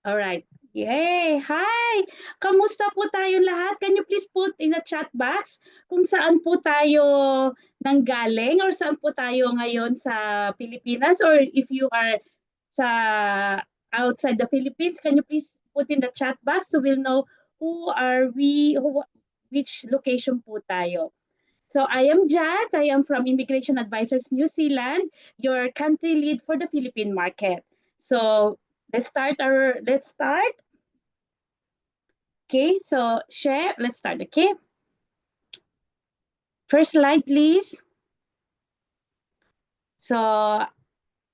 All right. Yay! Hi! Kamusta po tayong lahat? Can you please put in the chat box kung saan po tayo nanggaling or saan po tayo ngayon sa Pilipinas, or if you are sa outside the Philippines, can you please put in the chat box so we'll know who are we, which location po tayo. So I am Jazz. I am from Immigration Advisors New Zealand, your country lead for the Philippine market. So let's start. Okay, so share, let's start. Okay. First slide, please. So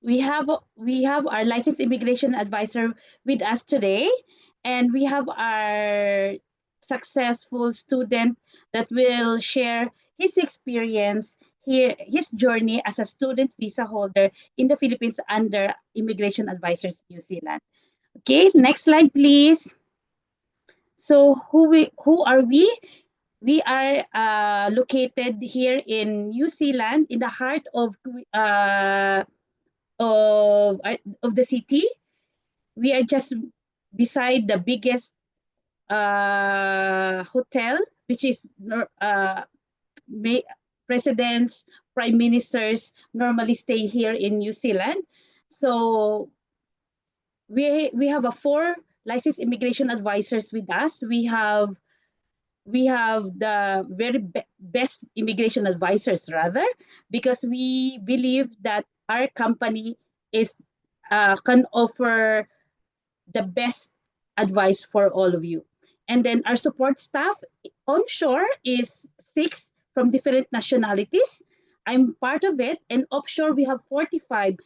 we have our licensed immigration advisor with us today, and we have our successful student that will share his experience here, his journey as a student visa holder in the Philippines under Immigration Advisors New Zealand. Okay, next slide, please. So who are we? We are located here in New Zealand, in the heart uh, of the city. We are just beside the biggest hotel, which is presidents, prime ministers normally stay here in New Zealand. So we have a four licensed immigration advisors with us. We have the very best immigration advisors, rather, because we believe that our company is can offer the best advice for all of you. And then our support staff onshore is 6 from different nationalities. I'm part of it, and offshore we have 45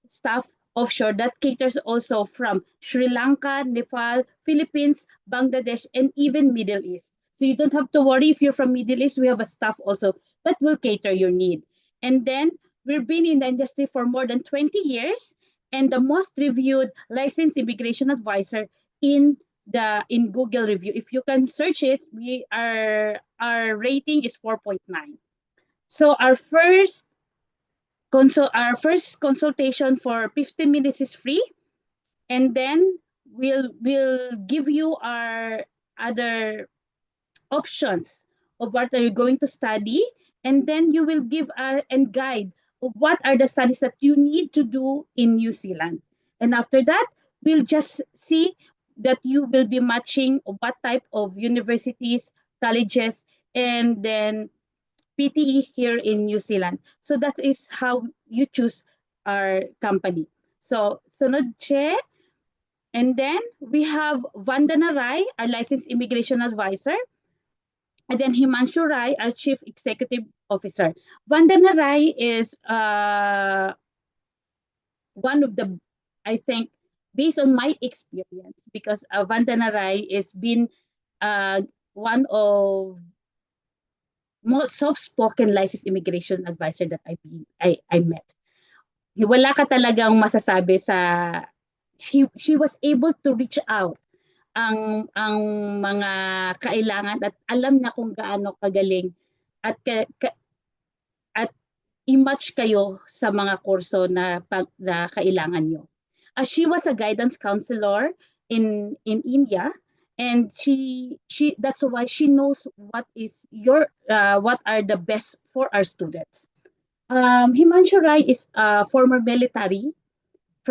staff offshore that caters also from Sri Lanka, Nepal, Philippines, Bangladesh, and even Middle East. So you don't have to worry if you're from Middle East. We have a staff also that will cater your need. And then we've been in the industry for more than 20 years, and the most reviewed licensed immigration advisor in in Google review. If you can search it, our rating is 4.9. So our first consultation for 15 minutes is free, and then we'll give you our other options of what are you going to study, and then you will give and guide of what are the studies that you need to do in New Zealand. And after that, we'll just see that you will be matching what type of universities, colleges, and then PTE here in New Zealand. So that is how you choose our company. So sunod che, and then we have Vandana Rai, our licensed immigration advisor, and then Himanshu Rai, our chief executive officer. Vandana Rai is one of the, I think, based on my experience, because Vandana Rai has been one of most soft-spoken licensed immigration advisor that I met. Wala ka talagang masasabi sa she was able to reach out ang mga kailangan, at alam na kung gaano kagaling at at i-match kayo sa mga kurso na kailangan nyo. She was a guidance counselor in India, and she that's why she knows what are the best for our students. Himanshu Rai is a former military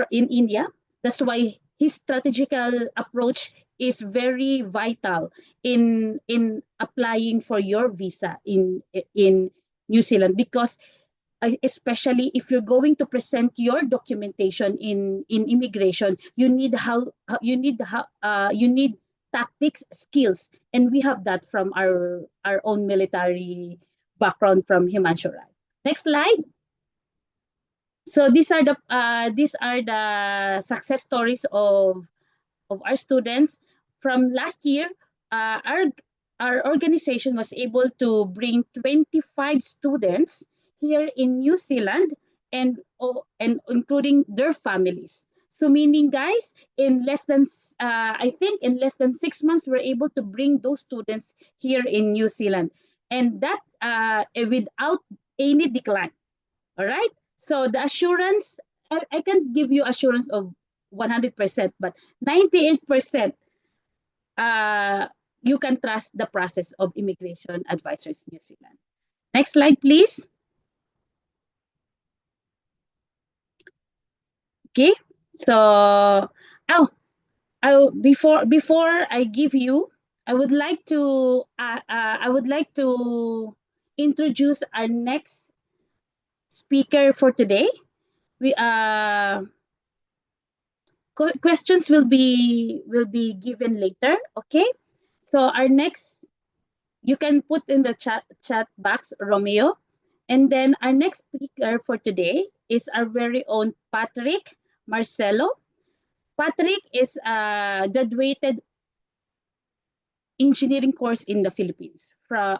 in India. That's why his strategical approach is very vital in applying for your visa in New Zealand, because especially if you're going to present your documentation in immigration, you need you need tactics skills, and we have that from our own military background from Himanshu Rai. Next slide. So these are the success stories of our students from last year. Our organization was able to bring 25 students here in New Zealand, and including their families. So meaning, guys, in less than I think in less than 6 months, we're able to bring those students here in New Zealand, and that without any decline. All right. So the assurance, I can give you assurance of 100%, but 98%, uh, you can trust the process of Immigration Advisors New Zealand. Next slide, please. Okay, so oh, before I give you, I would like to introduce our next speaker for today. We questions will be given later. Okay, so our next, you can put in the chat box, Romeo, and then our next speaker for today is our very own Patrick Marcelo. Patrick is graduated engineering course in the Philippines from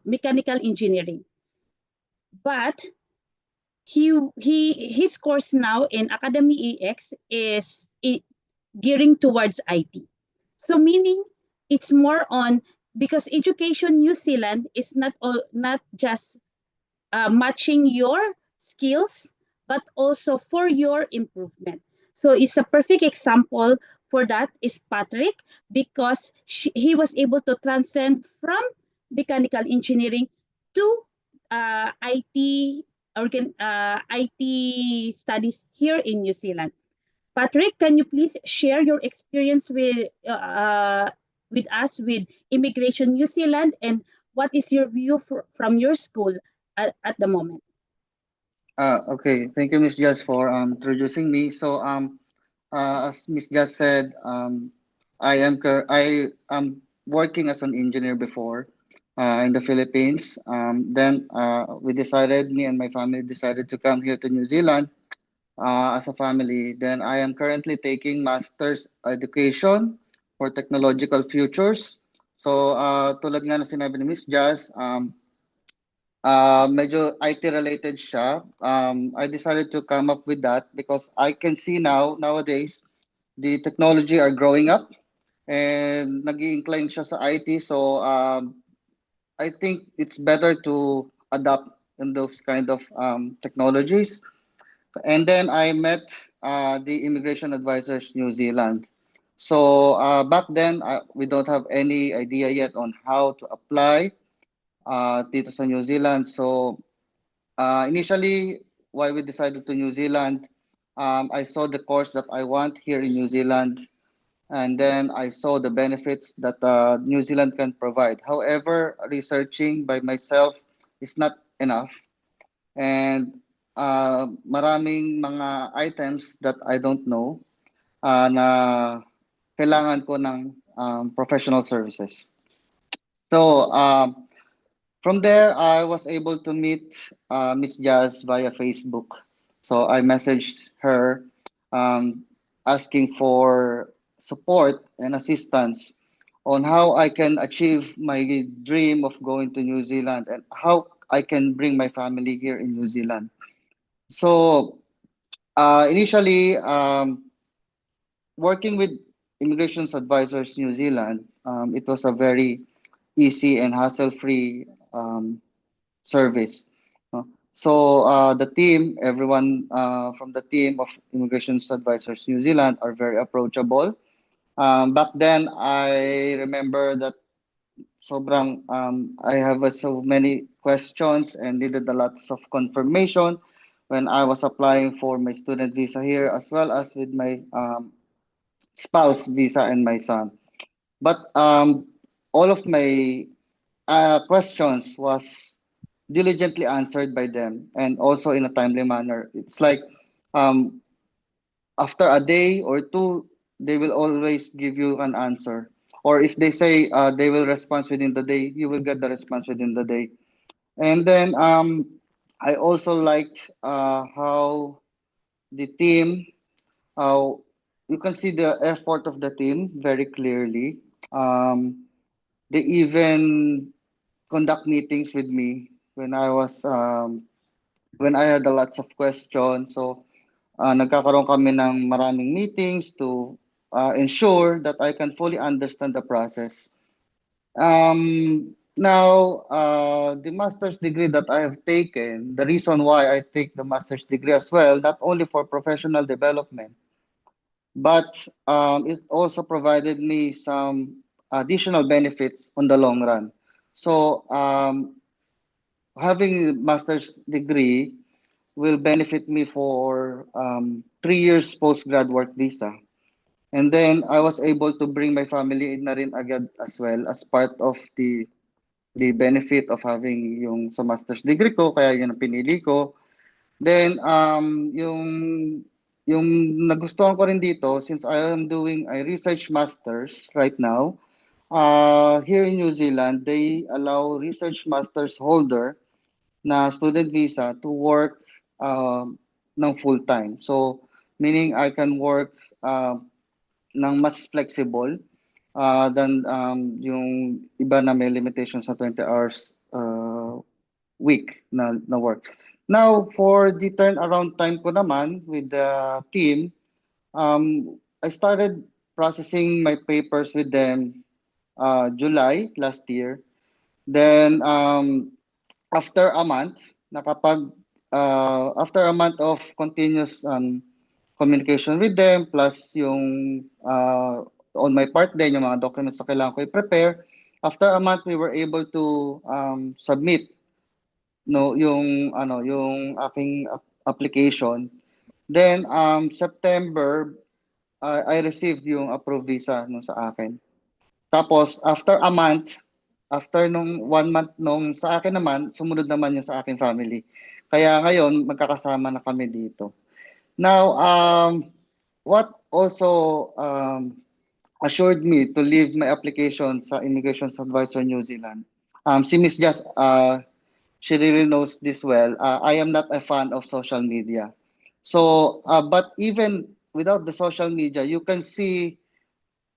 mechanical engineering, but his course now in Academy EX is gearing towards IT. So meaning it's more on, because Education New Zealand is not just matching your skills, but also for your improvement. So it's a perfect example for that is Patrick, because he was able to transcend from mechanical engineering to IT IT studies here in New Zealand. Patrick, can you please share your experience with us with Immigration New Zealand, and what is your view from your school at the moment? Okay, thank you, Miss Jazz, for introducing me. So, as Miss Jazz said, I am working as an engineer before in the Philippines. Then me and my family decided to come here to New Zealand as a family. Then I am currently taking master's education for technological futures. So, tulad nga na sinabi ni Miss Jazz, medyo IT related siya. I decided to come up with that because I can see nowadays the technology are growing up and nag-incline siya sa IT. So I think it's better to adapt in those kind of technologies. And then I met the Immigration Advisors New Zealand. So back then, we don't have any idea yet on how to apply dito sa New Zealand. So initially, why we decided to New Zealand, I saw the course that I want here in New Zealand, and then I saw the benefits that New Zealand can provide. However, researching by myself is not enough, and maraming mga items that I don't know na kailangan ko ng professional services. So, from there, I was able to meet Miss Jazz via Facebook. So I messaged her um, asking for support and assistance on how I can achieve my dream of going to New Zealand and how I can bring my family here in New Zealand. So initially, working with Immigrations Advisors New Zealand, it was a very easy and hassle-free service. So the team, everyone from the team of Immigrations Advisors New Zealand are very approachable. Back then, I remember that I have so many questions and needed a lot of confirmation when I was applying for my student visa here, as well as with my spouse visa and my son. But all of my questions was diligently answered by them and also in a timely manner. It's like um, after a day or two, they will always give you an answer. Or if they say they will respond within the day, you will get the response within the day. And then I also liked how the team, uh, you can see the effort of the team very clearly. Um, they even conduct meetings with me when when I had a lots of questions. So nagkakaroon kami ng maraming meetings to ensure that I can fully understand the process. Now, the master's degree that I have taken, the reason why I take the master's degree as well, not only for professional development, but it also provided me some additional benefits on the long run. So having master's degree will benefit me for 3 years post-grad work visa. And then I was able to bring my family in na rin agad as well as part of the benefit of having yung sa master's degree ko, kaya yun ang pinili ko. Then yung nagustuhan ko rin dito, since I am doing a research masters right now, here in New Zealand, they allow research masters holder na student visa to work ng full time. So meaning I can work ng much flexible than yung iba na may limitation sa 20 hours week na work. Now, for the turnaround time ko naman with the team, I started processing my papers with them July last year. Then, after a month, after a month of continuous communication with them, plus yung on my part din, yung mga documents na kailangan ko i-prepare, after a month, we were able to submit no yung aking application. Then September I received yung approved visa nung sa akin. Tapos after a month, after nung 1 month nung sa akin naman, sumunod naman yung sa aking family. Kaya ngayon magkakasama na kami dito. Now what also assured me to leave my application sa Immigration Advisor New Zealand. Si Miss Jazz, she really knows this well. I am not a fan of social media. So, but even without the social media, you can see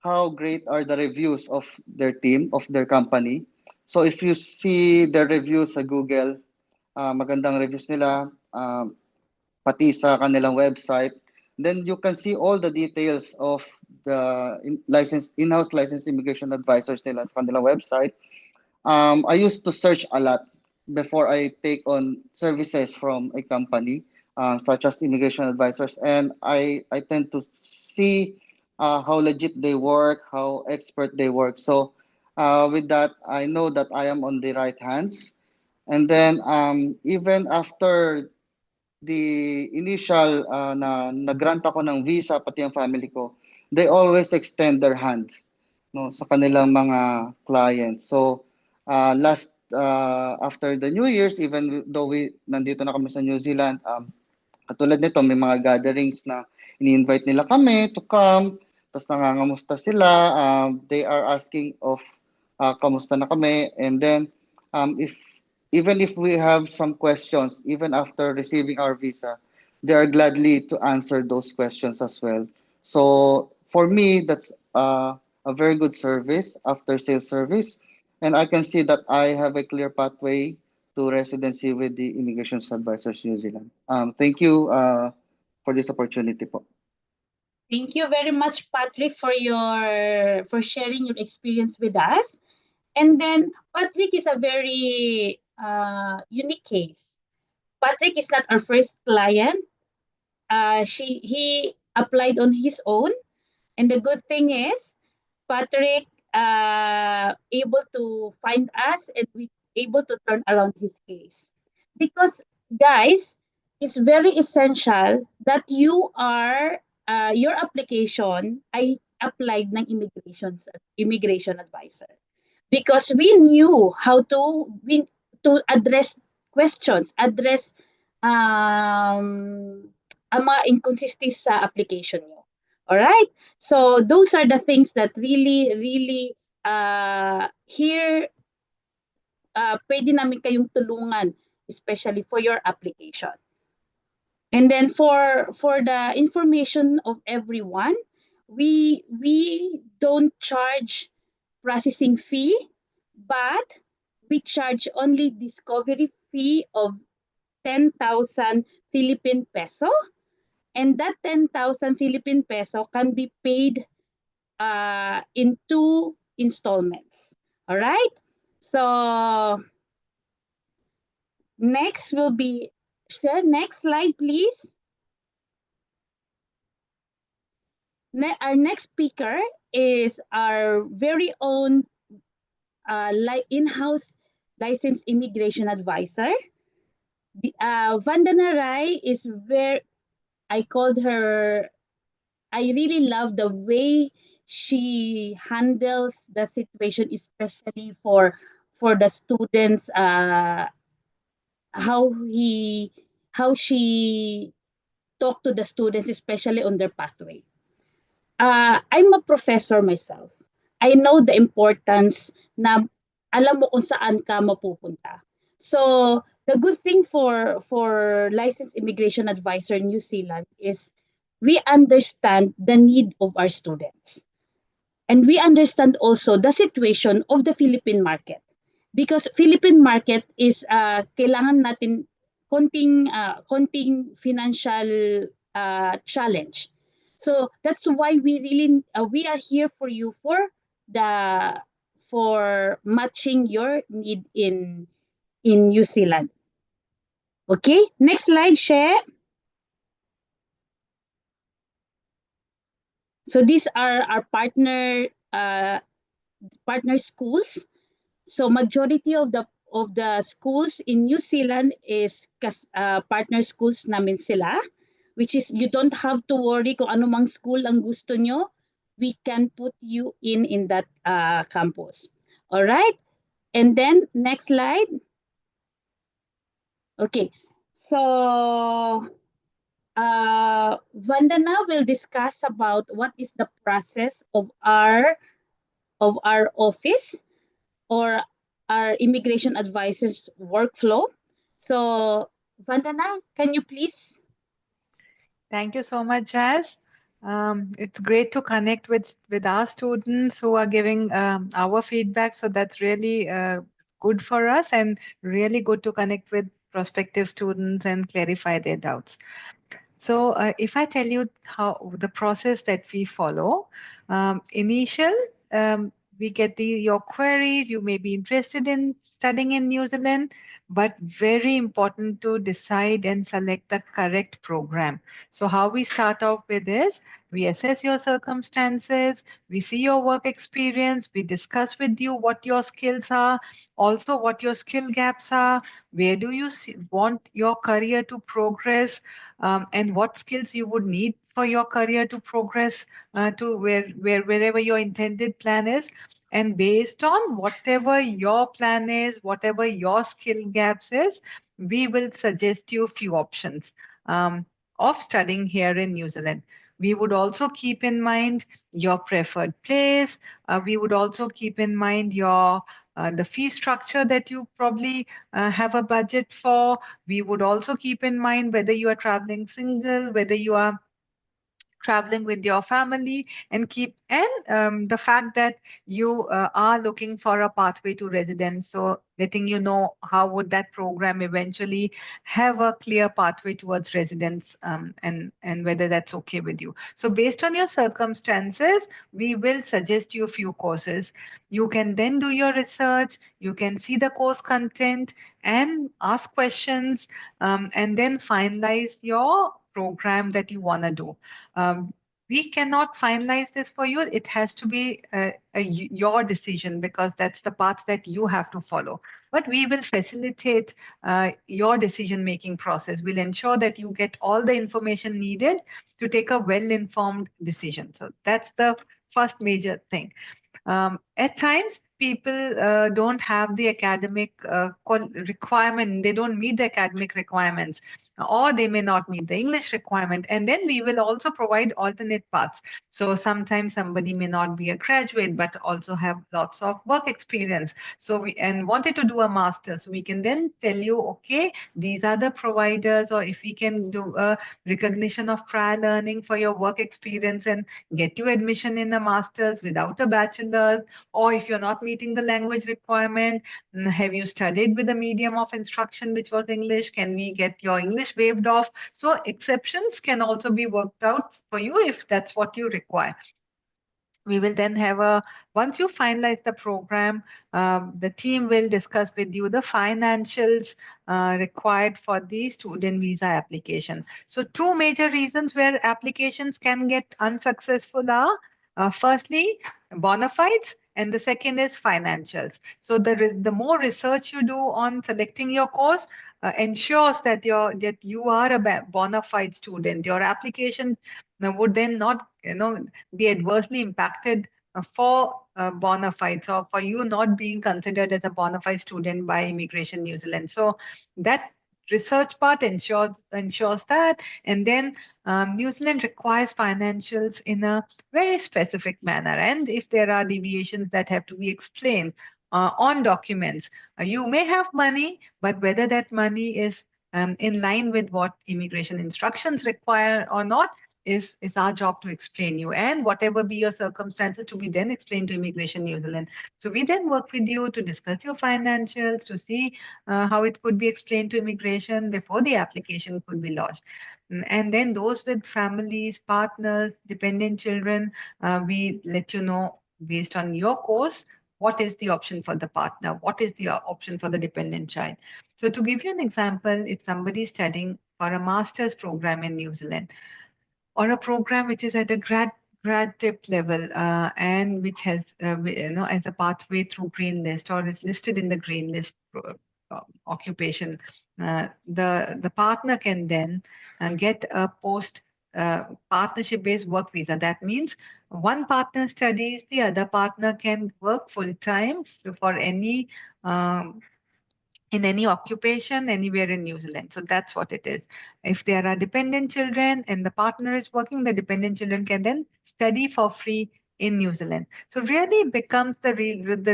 how great are the reviews of their team, of their company. So, if you see their reviews sa Google, magandang reviews nila, pati sa kanilang website, then you can see all the details of the in-house licensed immigration advisors nila sa kanilang website. I used to search a lot before I take on services from a company, such as immigration advisors, and I tend to see how legit they work, how expert they work. So, with that, I know that I am on the right hands. And then, even after the initial na nag-grant ako ng visa, pati ang family ko, they always extend their hand no sa kanilang mga clients. So last after the New Year's, even though we nandito na kami sa New Zealand, katulad nito may mga gatherings na ini-invite nila kami to come, tapos nangangamusta sila, they are asking of kamusta na kami, and then if even if we have some questions even after receiving our visa, they are gladly to answer those questions as well. So for me, that's a very good service, after sales service, and I can see that I have a clear pathway to residency with the Immigration Advisors New Zealand. Thank you for this opportunity po. Thank you very much, Patrick, for sharing your experience with us. And then Patrick is a very unique case. Patrick is not our first client. He applied on his own, and the good thing is Patrick able to find us and we able to turn around his case. Because guys, it's very essential that you are your application ay applied ng immigration advisor. Because we knew how to address questions, address ang mga inconsistencies sa application nyo. Alright? So those are the things that really here pwede namin kayong tulungan, especially for your application. And then for the information of everyone, we don't charge processing fee, but we charge only discovery fee of 10,000 Philippine peso, and that 10,000 Philippine peso can be paid in 2 installments. All right? So next will be next slide, please. Our next speaker is our very own in-house licensed immigration advisor. Vandana Rai is very, I called her, I really love the way she handles the situation, especially for the students, how he how she talked to the students, especially on their pathway. I'm a professor myself. I know the importance na alam mo kung saan ka mapupunta. So, the good thing for licensed immigration advisor in New Zealand is we understand the need of our students. And we understand also the situation of the Philippine market. Because Philippine market is kailangan natin konting financial challenge. So that's why we are here for you the for matching your need in New Zealand. Okay, next slide, share. So these are our partner schools. So majority of the schools in New Zealand is partner schools namin sila, which is you don't have to worry kung ano mang school ang gusto nyo. We can put you in that campus. All right? And then next slide. Okay. So Vandana will discuss about what is the process of our office or our immigration advisors workflow. So, Vandana, can you please? Thank you so much, Jazz. It's great to connect with our students who are giving our feedback. So that's really good for us and really good to connect with prospective students and clarify their doubts. So if I tell you how the process that we follow, initial, we get your queries. You may be interested in studying in New Zealand, but very important to decide and select the correct program. So how we start off with is we assess your circumstances, we see your work experience, we discuss with you what your skills are, also what your skill gaps are, where do you want your career to progress, and what skills you would need for your career to progress to wherever your intended plan is. And based on whatever your plan is, whatever your skill gaps is, we will suggest you a few options of studying here in New Zealand. We would also keep in mind your preferred place. We would also keep in mind your the fee structure that you probably have a budget for. We would also keep in mind whether you are traveling single, whether you are traveling with your family, and the fact that you are looking for a pathway to residence, so letting you know how would that program eventually have a clear pathway towards residence, and whether that's okay with you. So based on your circumstances, we will suggest you a few courses. You can then do your research, you can see the course content and ask questions, and then finalize your program that you want to do. We cannot finalize this for you. It has to be your decision, because that's the path that you have to follow. But we will facilitate your decision-making process. We'll ensure that you get all the information needed to take a well-informed decision. So that's the first major thing. At times, people don't have the academic requirement, they don't meet the academic requirements, or they may not meet the English requirement. And then we will also provide alternate paths. So sometimes somebody may not be a graduate, but also have lots of work experience. So and wanted to do a master's. So we can then tell you, okay, these are the providers, or if we can do a recognition of prior learning for your work experience and get you admission in a master's without a bachelor's, or if you're not meeting the language requirement, have you studied with a medium of instruction which was English? Can we get your English waived off? So exceptions can also be worked out for you if that's what you require. we will then have once you finalize the program, the team will discuss with you the financials required for the student visa application. So two major reasons where applications can get unsuccessful are firstly, bona fides, and the second is financials. So the more research you do on selecting your course ensures that you are a bona fide student. Your application would then not be adversely impacted for bona fides, or for you not being considered as a bona fide student by Immigration New Zealand. So that research part ensures that. And then New Zealand requires financials in a very specific manner. And if there are deviations that have to be explained on documents, you may have money, but whether that money is in line with what immigration instructions require or not is our job to explain you, and whatever be your circumstances to be then explained to Immigration New Zealand. So we then work with you to discuss your financials, to see how it could be explained to immigration before the application could be lodged. And then those with families, partners, dependent children, we let you know based on your course, what is the option for the partner, what is the option for the dependent child. So to give you an example, if somebody is studying for a master's program in New Zealand, or a program which is at a grad tip level and which has as a pathway through green list or is listed in the green list occupation, the partner can then get a post partnership based work visa. That means one partner studies, the other partner can work full time for any in any occupation anywhere in New Zealand. So that's what it is. If there are dependent children and the partner is working, the dependent children can then study for free in New Zealand. So really becomes the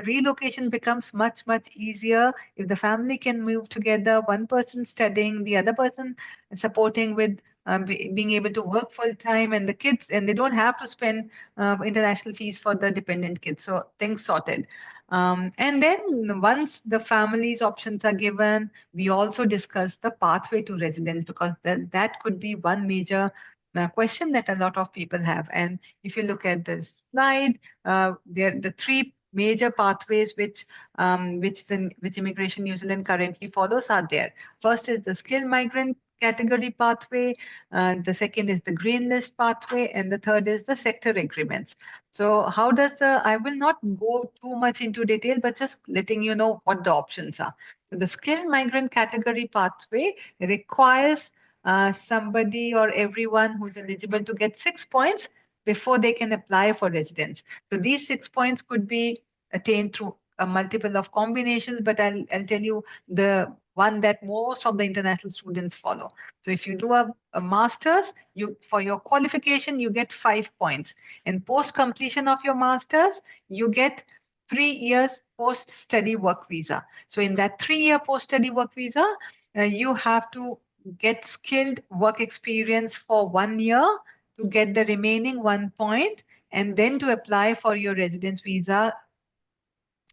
relocation becomes much easier if the family can move together, one person studying, the other person supporting with being able to work full time, and the kids, and they don't have to spend international fees for the dependent kids. So things sorted. And then once the family's options are given, we also discuss the pathway to residence, because that could be one major question that a lot of people have. And if you look at this slide, there the three major pathways which Immigration New Zealand currently follows are there. First is the skilled migrant category pathway, the second is the green list pathway, and the third is the sector agreements. So how does I will not go too much into detail, but just letting you know what the options are. So the skilled migrant category pathway requires somebody or everyone who's eligible to get 6 points before they can apply for residence. So these 6 points could be attained through a multiple of combinations, but I'll tell you the one that most of the international students follow. So if you do a master's, for your qualification, you get 5 points. And post completion of your master's, you get 3 years post-study work visa. So in that 3-year post-study work visa, you have to get skilled work experience for 1 year to get the remaining 1 point, and then to apply for your residence visa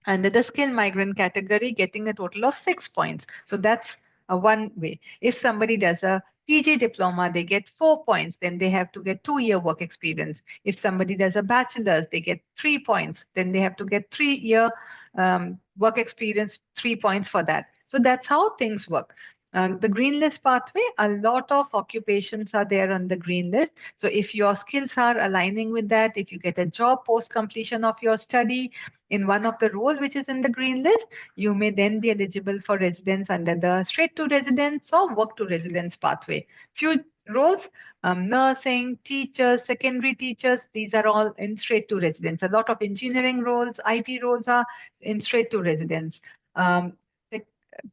under the skilled migrant category, getting a total of 6 points. So that's one way. If somebody does a PG diploma, they get 4 points, then they have to get 2-year work experience. If somebody does a bachelor's, they get 3 points, then they have to get 3-year work experience, 3 points for that. So that's how things work. The green list pathway, a lot of occupations are there on the green list. So if your skills are aligning with that, if you get a job post completion of your study in one of the role which is in the green list, you may then be eligible for residence under the straight to residence or work to residence pathway. Few roles, nursing, teachers, secondary teachers, these are all in straight to residence. A lot of engineering roles, IT roles are in straight to residence.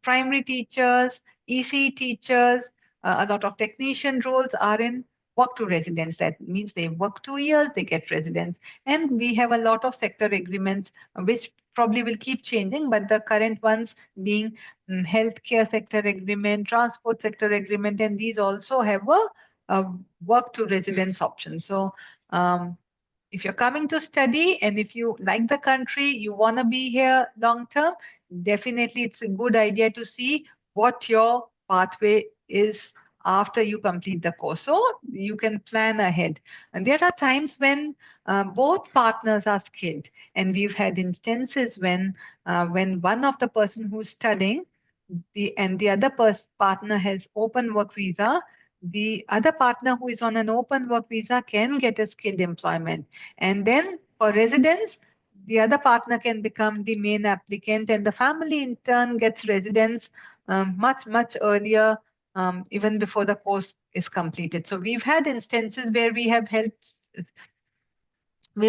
Primary teachers, EC teachers, a lot of technician roles are in work to residence. That means they work 2 years, they get residence. And we have a lot of sector agreements, which probably will keep changing, but the current ones being healthcare sector agreement, transport sector agreement, and these also have a work to residence option. So if you're coming to study and if you like the country, you want to be here long term, definitely it's a good idea to see what your pathway is after you complete the course. So you can plan ahead. And there are times when both partners are skilled, and we've had instances when one of the person who's studying the other partner has open work visa. The other partner who is on an open work visa can get a skilled employment, and then for residence, the other partner can become the main applicant, and the family in turn gets residence much earlier, even before the course is completed. So we've had instances where we've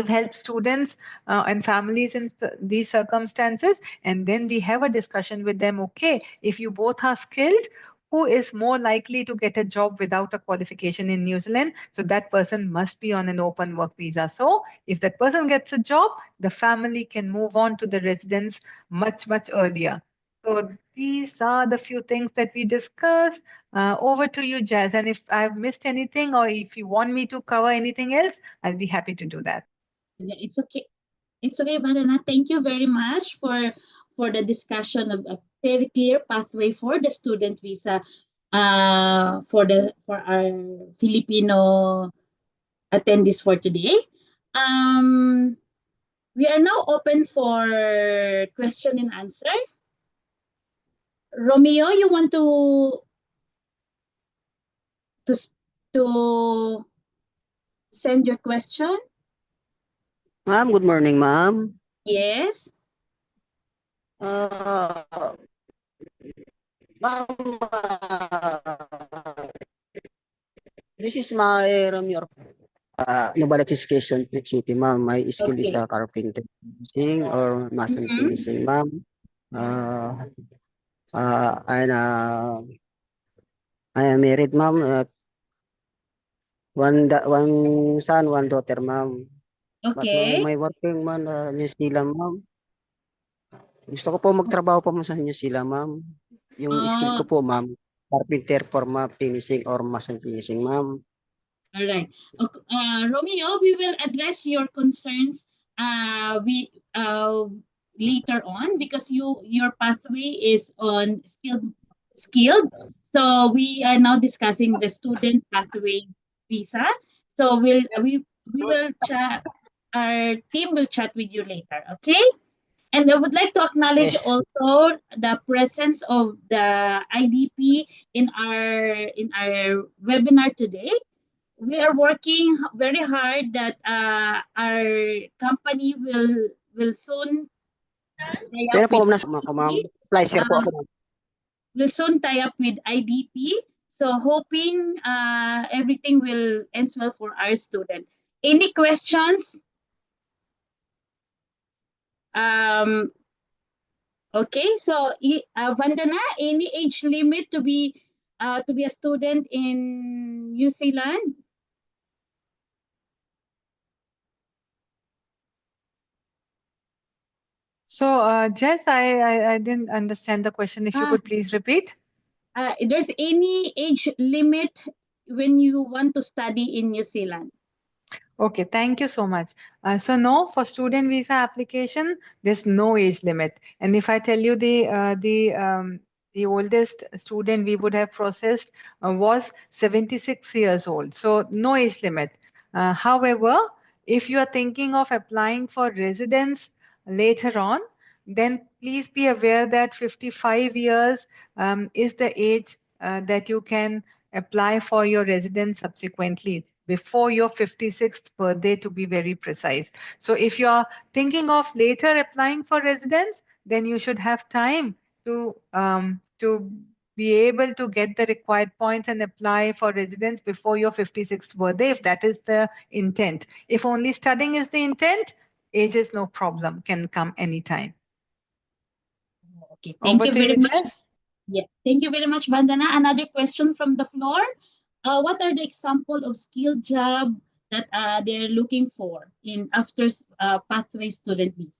helped students and families in these circumstances, and then we have a discussion with them. Okay, if you both are skilled, who is more likely to get a job without a qualification in New Zealand? So that person must be on an open work visa. So if that person gets a job, the family can move on to the residence much earlier. So these are the few things that we discussed. Over to you, Jazz. And if I've missed anything, or if you want me to cover anything else, I'll be happy to do that. Yeah, it's okay. It's okay, Vandana. Thank you very much for the discussion of a very clear pathway for the student visa for our Filipino attendees for today. We are now open for question and answer. Romeo, you want to send your question? Ma'am, good morning, ma'am. Yes. Ma'am, this is my Romeo. Novaliches, Quezon City, ma'am. My skill is Okay. carpenter finishing or mason finishing, ma'am. And I am married, ma'am. One son, one daughter, ma'am. But Okay. my working man, New Zealand, ma'am. Gusto ko po magtrabaho po sa New Zealand, ma'am. Yung skill ko po, ma'am, carpenter for finishing or mason finishing, ma'am. All right. Romeo, we will address your concerns later on, because your pathway is on skilled. So we are now discussing the student pathway visa. So we will chat. Our team will chat with you later. Okay. And I would like to acknowledge Yes. also the presence of the IDP in our webinar today. We are working very hard that our company will soon tie Kaya up po, with ma'am. IDP. Splicer po ako. Will soon tie up with IDP. So hoping everything will ends well for our student. Any questions? Okay, so Vandana, any age limit to be a student in New Zealand? So, Jess, I didn't understand the question. If you could please repeat. There's any age limit when you want to study in New Zealand? Okay, thank you so much. So no, for student visa application, there's no age limit. And if I tell you the oldest student we would have processed was 76 years old. So no age limit. However, if you are thinking of applying for residence later on, then please be aware that 55 years is the age that you can apply for your residence subsequently, before your 56th birthday, to be very precise. So if you're thinking of later applying for residence, then you should have time to be able to get the required points and apply for residence before your 56th birthday, if that is the intent. If only studying is the intent, age is no problem, can come anytime. Okay, thank you very much. Jess. Yeah, thank you very much, Vandana. Another question from the floor. What are the example of skilled job that they're looking for in after pathway student visa?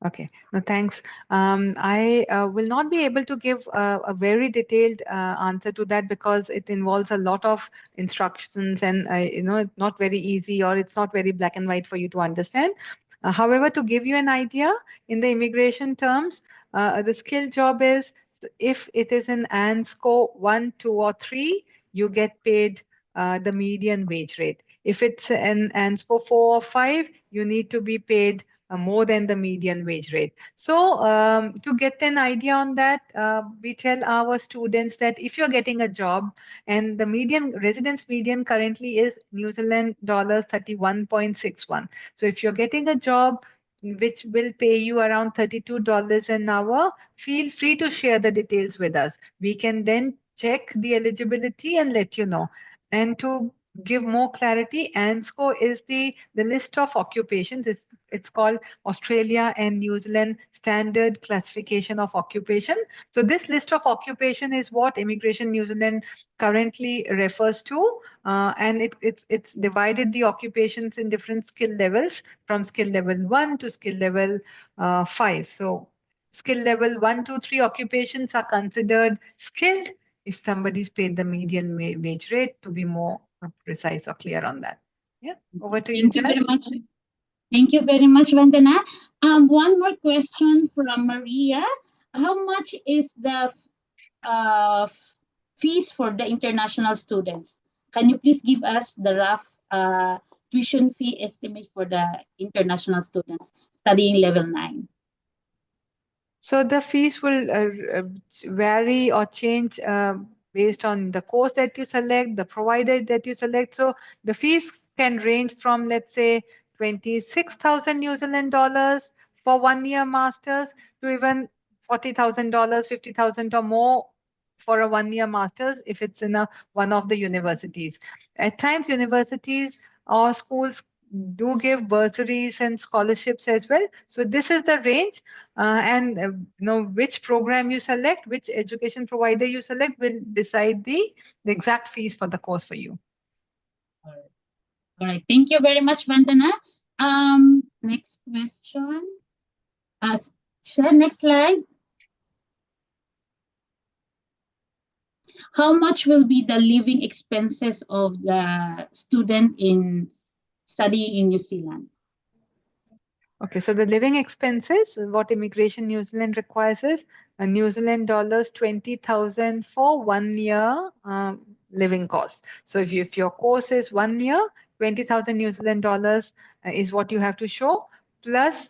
Okay, no, thanks. I will not be able to give a very detailed answer to that, because it involves a lot of instructions, and it's not very easy, or it's not very black and white for you to understand. However, to give you an idea, in the immigration terms, the skilled job is, if it is in ANSCO 1, 2, or 3, you get paid the median wage rate. If it's an ANSCO 4 or 5, you need to be paid more than the median wage rate. So to get an idea on that, we tell our students that if you're getting a job and the residence median currently is New Zealand dollars 31.61. So if you're getting a job which will pay you around $32 an hour, feel free to share the details with us. We can then check the eligibility and let you know. And to give more clarity, ANSCO is the list of occupations. It's called Australia and New Zealand Standard Classification of Occupation. So this list of occupation is what Immigration New Zealand currently refers to, and it's divided the occupations in different skill levels from skill level 1 to skill level 5. So skill level 1, 2, 3 occupations are considered skilled if somebody's paid the median wage rate, to be more precise or clear on that. Yeah, over to you, Thank you very Jess. much. Thank you very much, Vandana. One more question from Maria. How much is the fees for the international students? Can you please give us the rough tuition fee estimate for the international students studying level 9? So the fees will vary or change based on the course that you select, the provider that you select. So the fees can range from, let's say, 26,000 New Zealand dollars for 1 year masters to even $40,000, 50,000 or more for a 1 year masters if it's in one of the universities. At times, universities or schools do give bursaries and scholarships as well. So this is the range, and which program you select, which education provider you select will decide the exact fees for the course for you. All right. Thank you very much, Vandana. Next question. Share next slide. How much will be the living expenses of the student in studying in New Zealand? Okay, so the living expenses, what Immigration New Zealand requires is New Zealand dollars 20,000 for 1 year living cost. So if your course is 1 year, 20,000 New Zealand dollars is what you have to show, plus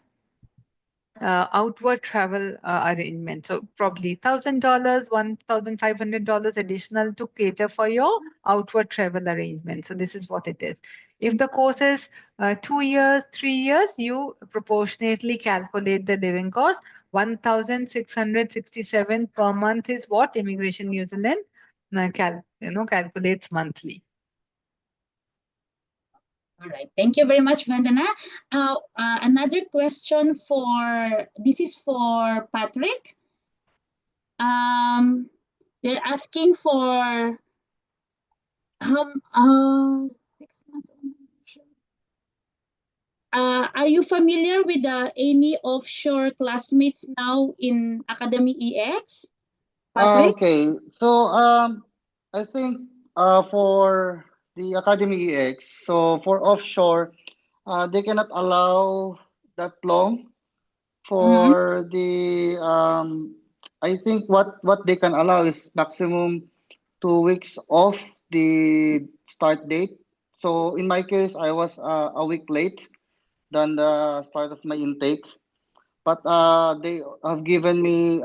outward travel arrangement. So probably $1,000, $1,500 additional to cater for your outward travel arrangement. So this is what it is. If the course is 2 years, 3 years, you proportionately calculate the living cost. 1,667 per month is what Immigration New Zealand calculates monthly. All right. Thank you very much, Vandana. Another question this is for Patrick. They're asking for are you familiar with any offshore classmates now in Academy EX? Patrick? Okay, so I think for the Academy EX, so for offshore, they cannot allow that long for the I think what they can allow is maximum 2 weeks off the start date. So in my case, I was a week late than the start of my intake, but they have given me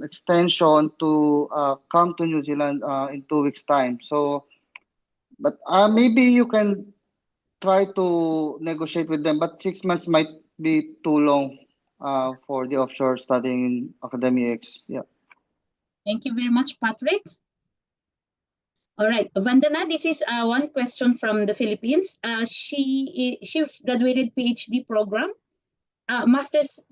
extension to come to New Zealand in 2 weeks time. So, but maybe you can try to negotiate with them, but 6 months might be too long for the offshore studying in Academy X. Yeah. Thank you very much, Patrick. All right, Vandana, this is one question from the Philippines. She graduated PhD program, master's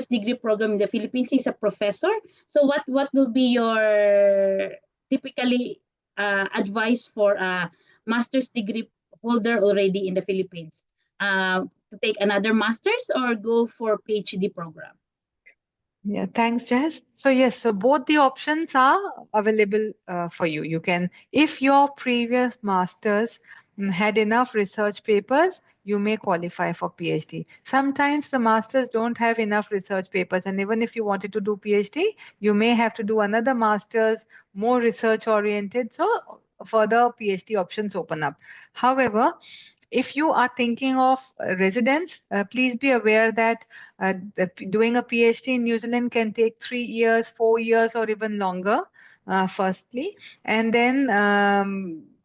degree program in the Philippines. She's a professor. So what will be your typically advice for a master's degree holder already in the Philippines? To take another master's or go for PhD program? Yeah, thanks, Jess. So yes, so both the options are available for you. You can, if your previous masters had enough research papers, you may qualify for PhD. Sometimes the masters don't have enough research papers, and even if you wanted to do PhD, you may have to do another master's, more research oriented. So further PhD options open up. However, if you are thinking of residence, please be aware that doing a PhD in New Zealand can take 3 years, 4 years, or even longer, firstly. And then,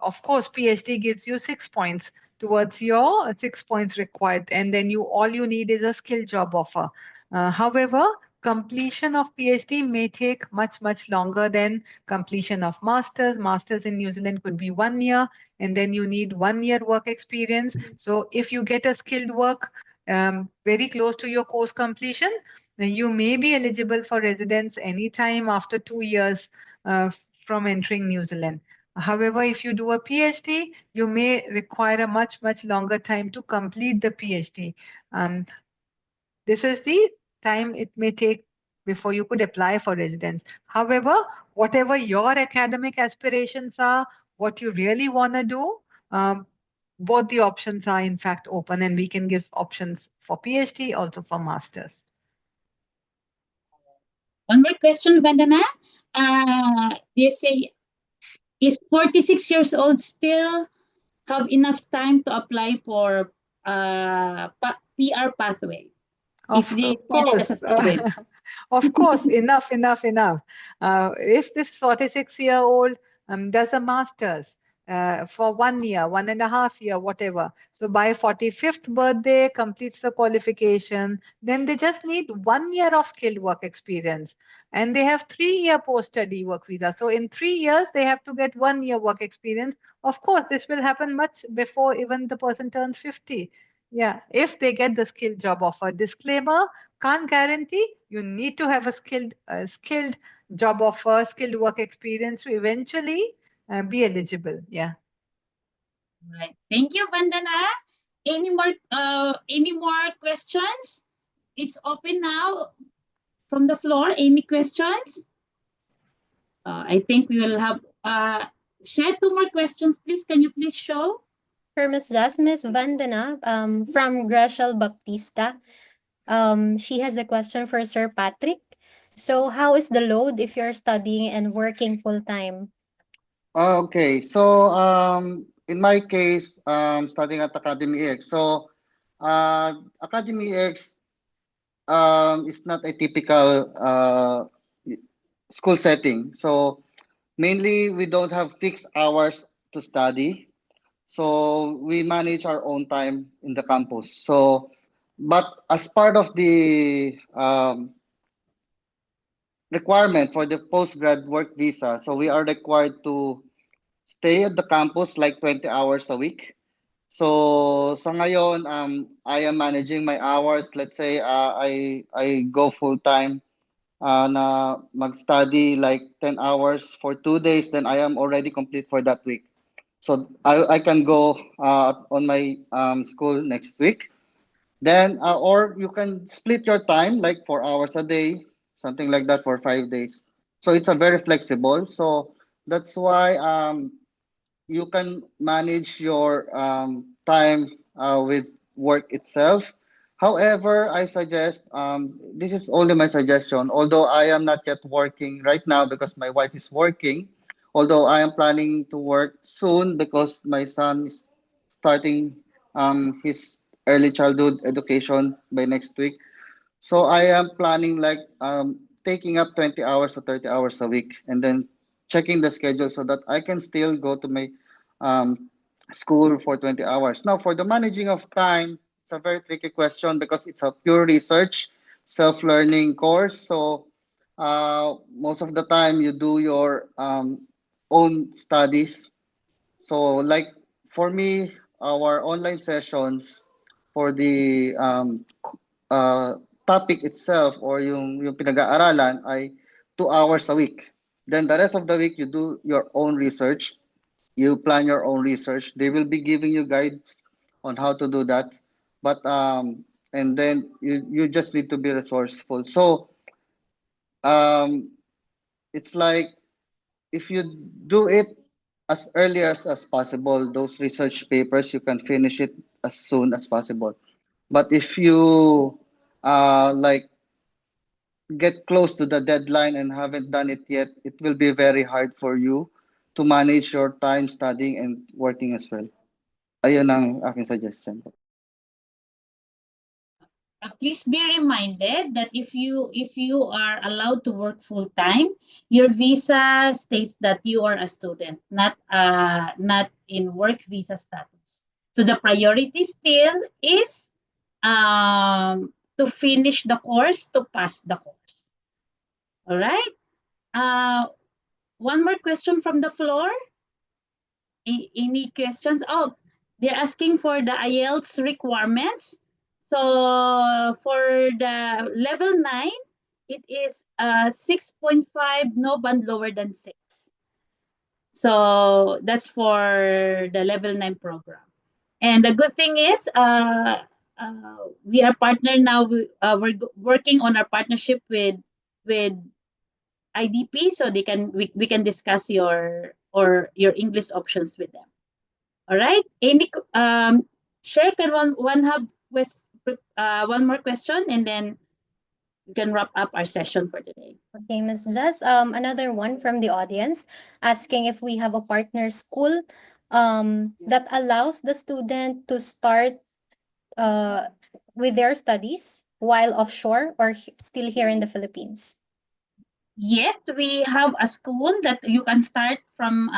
of course, PhD gives you 6 points towards your 6 points required. And then all you need is a skill job offer. However, completion of PhD may take much, much longer than completion of masters. Masters in New Zealand could be 1 year, and then you need 1 year work experience. So if you get a skilled work very close to your course completion, then you may be eligible for residence anytime after 2 years from entering New Zealand. However, if you do a PhD, you may require a much, much longer time to complete the PhD. This is the time it may take before you could apply for residence. However, whatever your academic aspirations are, what you really want to do, both the options are in fact open, and we can give options for PhD, also for masters. One more question, Vandana. They say, is 46 years old still have enough time to apply for PR pathway? If they started as a student. Of course, enough. If this 46-year-old does a master's for 1 year, 1.5 year, whatever, so by 45th birthday completes the qualification, then they just need 1 year of skilled work experience, and they have 3 year post-study work visa. So in 3 years, they have to get 1 year work experience. Of course, this will happen much before even the person turns 50. Yeah, if they get the skilled job offer. Disclaimer, can't guarantee. You need to have a skilled job offer, skilled work experience to eventually be eligible. Yeah. Right. Thank you, Vandana. Any more questions? It's open now from the floor. Any questions? I think we will have share 2 more questions, please. Can you please show? For Miss Jasmine Vandana, from Greshel Baptista. She has a question for Sir Patrick. So how is the load if you're studying and working full time? Okay, so in my case, studying at Academy X. So Academy X is not a typical school setting. So mainly we don't have fixed hours to study. So we manage our own time in the campus. So, but as part of the requirement for the postgrad work visa, so we are required to stay at the campus like 20 hours a week. So sa ngayon, I am managing my hours. Let's say I go full time na mag-study like 10 hours for 2 days, then I am already complete for that week. So I can go on my school next week. Then or you can split your time like 4 hours a day, something like that for 5 days. So it's a very flexible. So that's why you can manage your time with work itself. However, I suggest this is only my suggestion. Although I am not yet working right now because my wife is working. Although I am planning to work soon because my son is starting his early childhood education by next week. So I am planning like taking up 20 hours or 30 hours a week and then checking the schedule so that I can still go to my um, school for 20 hours. Now, for the managing of time, it's a very tricky question because it's a pure research, self-learning course. So most of the time you do your own studies. So like for me, our online sessions for the uh, topic itself or yung pinag-aaralan ay 2 hours a week. Then the rest of the week, you do your own research. You plan your own research. They will be giving you guides on how to do that. But and then you just need to be resourceful. So um, it's like if you do it as early as possible, those research papers, you can finish it as soon as possible. But if you like get close to the deadline and haven't done it yet, it will be very hard for you to manage your time studying and working as well. Ayun ang aking suggestion. Please be reminded that if you are allowed to work full time, your visa states that you are a student, not in work visa status. So the priority still is to finish the course, to pass the course. All right. One more question from the floor. Any questions? Oh, they're asking for the IELTS requirements. So for the level 9, it is 6.5, no band lower than 6. So that's for the level 9 program. And the good thing is we are partner now. We're working on our partnership with IDP, so we can discuss your English options with them. All right. Any Share, can one have one more question, and then we can wrap up our session for today. Okay, Ms. Jess, another one from the audience asking if we have a partner school that allows the student to start with their studies while offshore or still here in the Philippines. Yes, we have a school that you can start from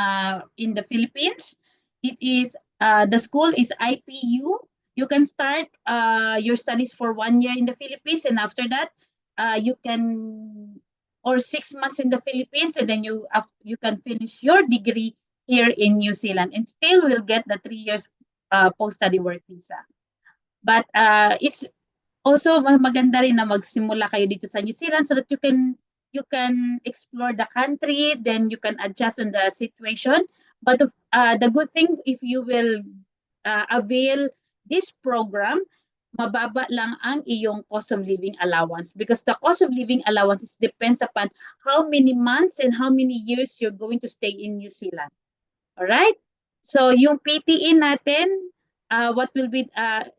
in the Philippines. It is the school is IPU. You can start your studies for 1 year in the Philippines, and after that, you can, or 6 months in the Philippines, and then you can finish your degree here in New Zealand, and still will get the 3 years post-study work visa. But it's also maganda rin na magsimula kayo dito sa New Zealand so that you can explore the country, then you can adjust on the situation. But the good thing, if you will avail this program, mababa lang ang iyong cost of living allowance, because the cost of living allowance depends upon how many months and how many years you're going to stay in New Zealand. All right? So yung PTE natin, what will be,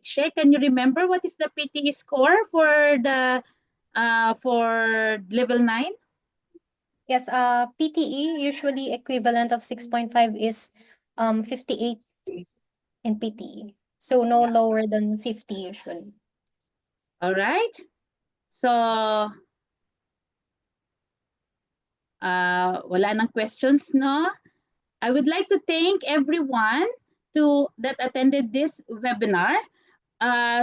Shay, can you remember what is the PTE score for the for level 9? Yes, PTE, usually equivalent of 6.5 is 58 in PTE. So no lower than 50 usually. All right. So wala nang questions, no? I would like to thank everyone that attended this webinar.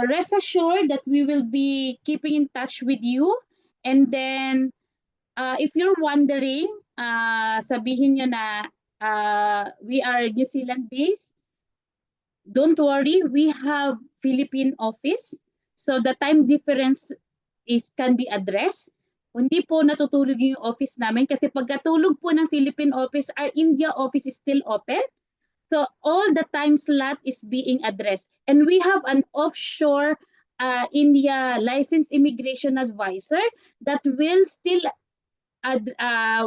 Rest assured that we will be keeping in touch with you. And then, if you're wondering, sabihin nyo na we are New Zealand based, don't worry, we have Philippine office. So the time difference can be addressed. Hindi po natutulog yung office namin kasi pagkatulog po ng Philippine office, our India office is still open. So all the time slot is being addressed. And we have an offshore India licensed immigration advisor that will still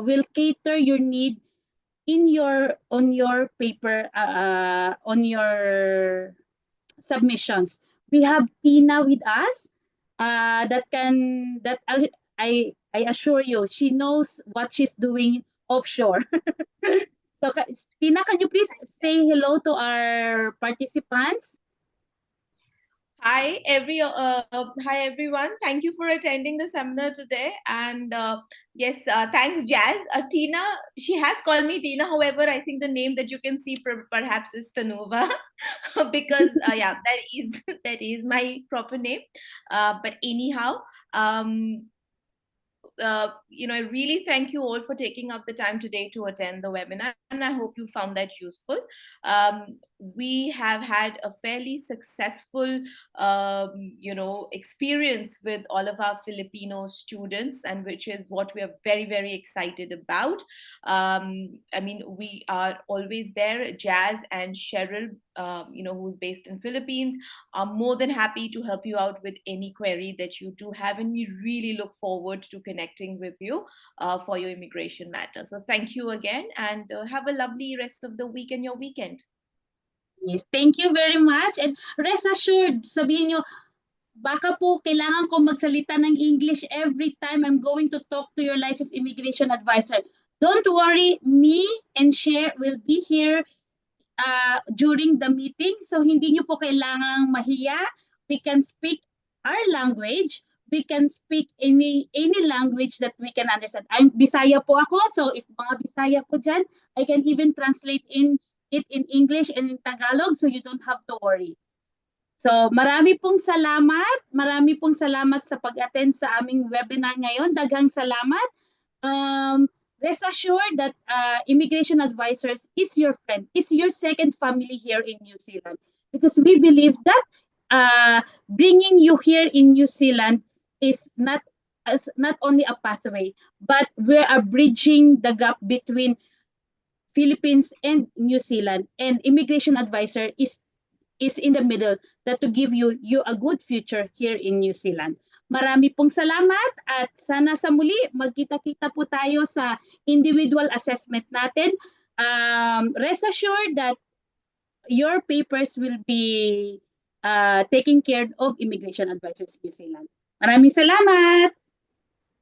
will cater your need on your paper, on your submissions. We have Tina with us I assure you, she knows what she's doing offshore. So, Tina, can you please say hello to our participants? Hi everyone. Thank you for attending the seminar today. And yes, thanks, Jazz. Tina, she has called me Tina. However, I think the name that you can see perhaps is Tanova, because yeah, that is my proper name. But anyhow, I really thank you all for taking up the time today to attend the webinar, and I hope you found that useful. We have had a fairly successful, experience with all of our Filipino students, and which is what we are very, very excited about. I mean, we are always there. Jazz and Cheryl, who's based in Philippines, are more than happy to help you out with any query that you do have, and we really look forward to connecting with you for your immigration matter. So thank you again, and have a lovely rest of the week and your weekend. Yes, thank you very much. And rest assured, sabihin nyo, baka po kailangan ko magsalita ng English every time I'm going to talk to your licensed immigration advisor. Don't worry, me and Cher will be here during the meeting. So hindi nyo po kailangang mahiya. We can speak our language. We can speak any language that we can understand. I'm Bisaya po ako, so if mga Bisaya po dyan, I can even translate it in English and in Tagalog, so you don't have to worry. So marami pong salamat sa pag-attend sa aming webinar ngayon. Daghang salamat. Rest assured that Immigration Advisors is your friend, is your second family here in New Zealand, because we believe that bringing you here in New Zealand is not only a pathway, but we are bridging the gap between Philippines and New Zealand, and Immigration Advisor is in the middle, that to give you a good future here in New Zealand. Marami pong salamat, at sana sa muli magkita-kita po tayo sa individual assessment natin. Rest assured that your papers will be taken care of Immigration Advisors New Zealand. Maraming salamat!